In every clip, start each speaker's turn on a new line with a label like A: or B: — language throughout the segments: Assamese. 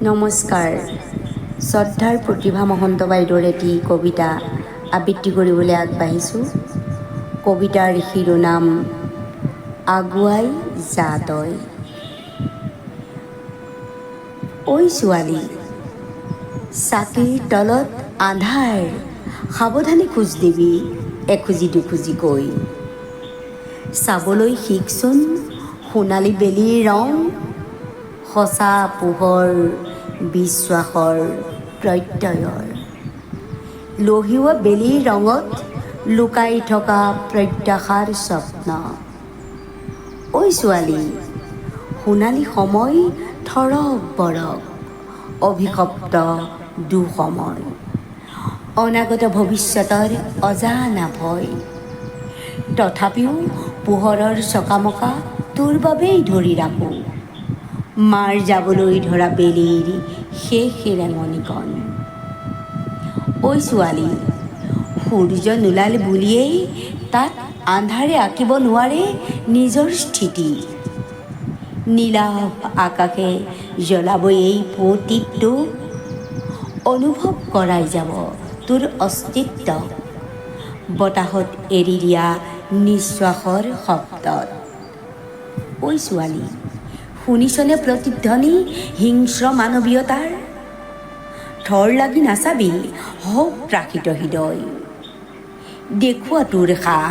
A: নমস্কাৰ। শ্ৰদ্ধাৰ প্ৰতিভা মহন্ত বাইদেউৰ এটি কবিতা আবৃত্তি কৰিবলৈ আগবাঢ়িছোঁ। কবিতাৰ শিৰোনাম আগুৱাই যা তই। ঐ ছোৱালী, চাকিৰ তলত আন্ধাৰ, সাৱধানে খোজ দিবি এখুজি দুখুজিকৈ। চাবলৈ শিকচোন সোণালী বেলিৰ ৰং, সঁচা পোহৰ বিশ্বাসৰ প্ৰত্যয়ৰ। লহিওৱা বেলিৰ ৰঙত লুকাই থকা প্ৰত্যাশাৰ স্বপ্ন। ঐ ছোৱালী, সোণালী সময় থৰক বৰক, অভিশপ্ত দুসময়। অনাগত ভৱিষ্যতৰ অজানা ভয়, তথাপিও পোহৰৰ চকামকা তোৰ বাবেই ধৰি ৰাখোঁ। মাৰ যাবলৈ ধৰা বেলিৰ শেষ ৰেঙনিকণ। ঐ ছোৱালী, সূৰ্য নোলাল বুলিয়েই তাত আন্ধাৰে আঁকিব নোৱাৰে নিজৰ স্থিতি। নীলাভ আকাশে জ্বলাব এই প্ৰতীকটোক, অনুভৱ কৰাই যাব তোৰ অস্তিত্ব বতাহত এৰি দিয়া নিশ্বাসৰ শব্দত। ঐ ছোৱালী, শুনিছনে প্ৰতিধ্বনি হিংস্ৰ মানৱীয়তাৰ? থৰ লাগি নাচাবি হওক ত্ৰাসিত হৃদয়, দেখুওৱা তোৰ সাহ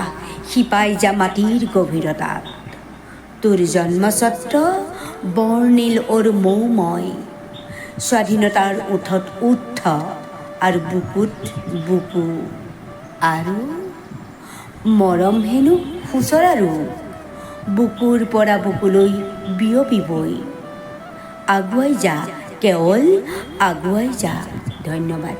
A: শিপাই যা মাটিৰ গভীৰতাত। তোৰ জন্মছত্ৰ বৰ্ণিল অৰ মৌময়, স্বাধীনতাৰ ওঠত ওঠ আৰু বুকুত বুকু, আৰু মৰম হেনো সুচৰা ৰূপ বুকুৰ পৰা বুকুলৈ বিয়পিবই। আগুৱাই যা, কেৱল আগুৱাই যা। ধন্যবাদ।